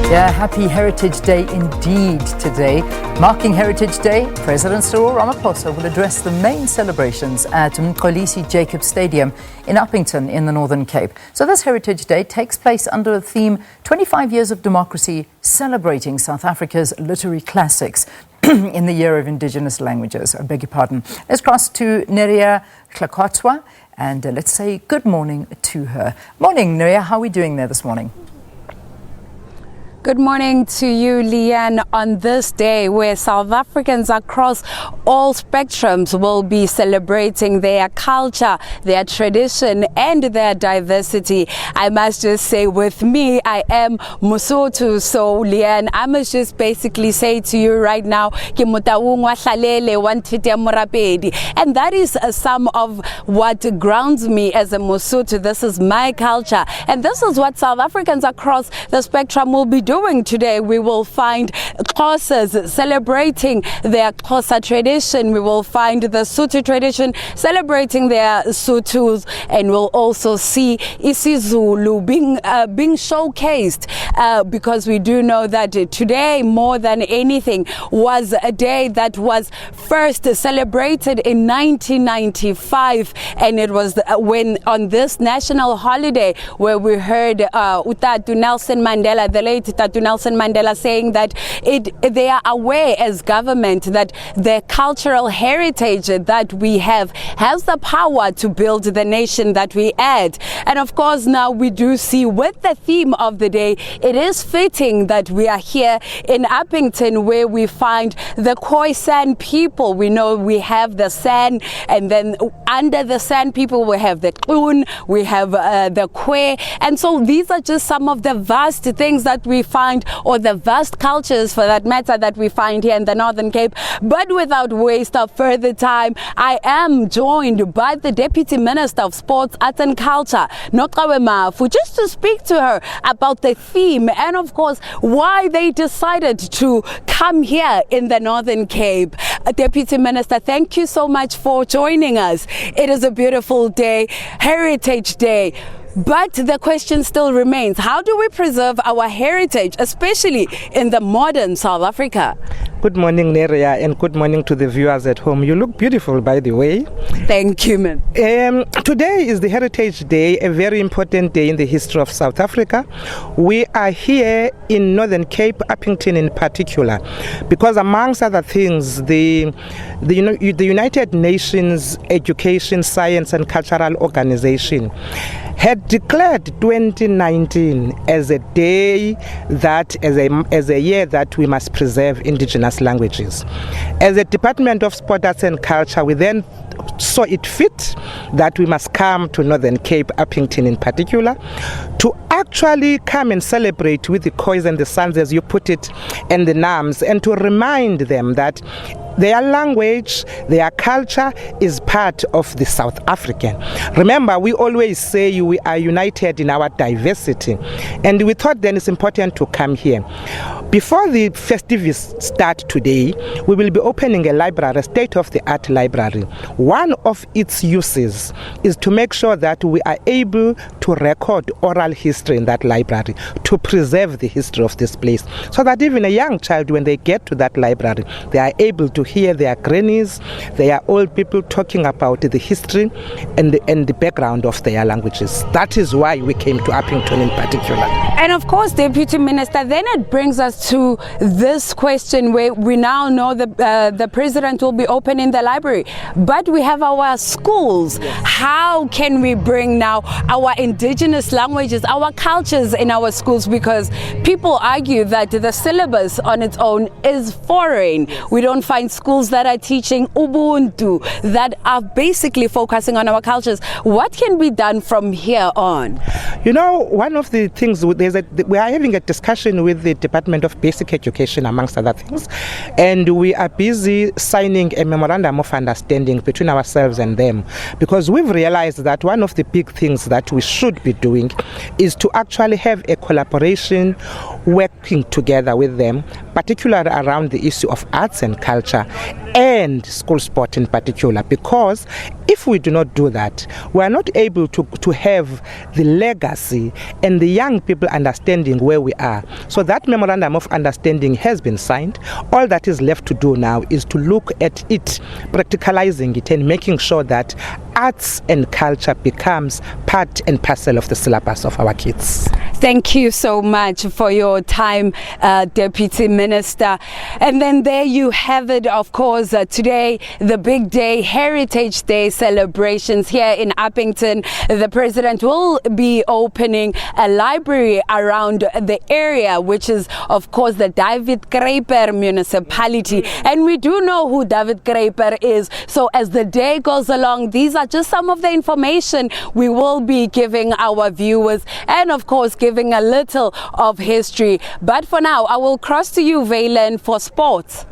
Yeah, happy Heritage Day indeed today. Marking Heritage Day, President Cyril Ramaphosa will address the main celebrations at Mxolisi Jacobs Stadium in Upington in the Northern Cape. So this Heritage Day takes place under the theme 25 Years of Democracy, celebrating South Africa's literary classics in the year of Indigenous languages. I beg your pardon. Let's cross to Neria Hlakotsa and let's say good morning to her. Morning, Neria. How are we doing there this morning? Good morning to you, Leanne, on this day where South Africans across all spectrums will be celebrating their culture, their tradition and their diversity. I must just say with me, I am Mosotho, so Leanne, I must just basically say to you right now, and that is some of what grounds me as a Mosotho. This is my culture, and this is what South Africans across the spectrum will be doing today. We will find Xhosas celebrating their Xhosa tradition. We will find the Sotho tradition celebrating their Sothos, and we'll also see isiZulu being showcased because we do know that today, more than anything, was a day that was first celebrated in 1995, and it was when on this national holiday where we heard Utatu Nelson Mandela, the late Tatu Nelson Mandela, saying that they are aware as government that the cultural heritage that we have has the power to build the nation that we had. And of course, now we do see with the theme of the day, it is fitting that we are here in Upington where we find the Khoisan people. We know we have the San, and then under the San people we have the Khun, we have the Khwe, and so these are just some of the vast things that we find, or the vast cultures for that matter, that we find here in the Northern Cape. But without waste of further time, I am joined by the Deputy Minister of Sports, Arts and Culture, Neria Hlakotsa, just to speak to her about the theme and of course why they decided to come here in the Northern Cape. Deputy Minister, thank you so much for joining us. It is a beautiful day, Heritage Day. But the question still remains, how do we preserve our heritage, especially in the modern South Africa? Good morning, Neria, and good morning to the viewers at home. You look beautiful, by the way. Thank you, ma'am. Today is the Heritage Day, a very important day in the history of South Africa. We are here in Northern Cape, Upington in particular, because amongst other things, the United Nations Education, Science and Cultural Organization had declared 2019 as a day that, as a year that we must preserve indigenous languages. As a Department of Sport, Arts and Culture, we then saw it fit that we must come to Northern Cape, Upington in particular, to actually come and celebrate with the Khois and the Sons, as you put it, and the Nams, and to remind them that their language, their culture is part of the South African. Remember, we always say we are united in our diversity, and we thought then it's important to come here. Before the festivities start today, we will be opening a library, a state-of-the-art library. One of its uses is to make sure that we are able to record oral history in that library, to preserve the history of this place, so that even a young child, when they get to that library, they are able to hear their grannies, their old people talking about the history and the background of their languages. That is why we came to Upington in particular. And of course, Deputy Minister, then it brings us to this question where we now know the president will be opening the library, but we have our schools. How can we bring now our indigenous languages, our cultures in our schools? Because people argue that the syllabus on its own is foreign. We don't find schools that are teaching Ubuntu, that are basically focusing on our cultures. What can be done from here on? You know, one of the things, we are having a discussion with the Department of of basic education, amongst other things. And we are busy signing a memorandum of understanding between ourselves and them, because we've realized that one of the big things that we should be doing is to actually have a collaboration, working together with them, particularly around the issue of arts and culture and school sport in particular, because if we do not do that, we are not able to have the legacy and the young people understanding where we are. So that memorandum of understanding has been signed. All that is left to do now is to look at it, practicalizing it, and making sure that arts and culture becomes part and parcel of the syllabus of our kids. Thank you so much for your time, Deputy Minister. And then there you have it, of course, today, the big day, Heritage Day celebrations here in Upington. The President will be opening a library around the area, which is, of course, the David Kruiper municipality. And we do know who David Kruiper is. So as the day goes along, these are just some of the information we will be giving our viewers, and of course giving a little of history. But for now, I will cross to you, Valen, for sports.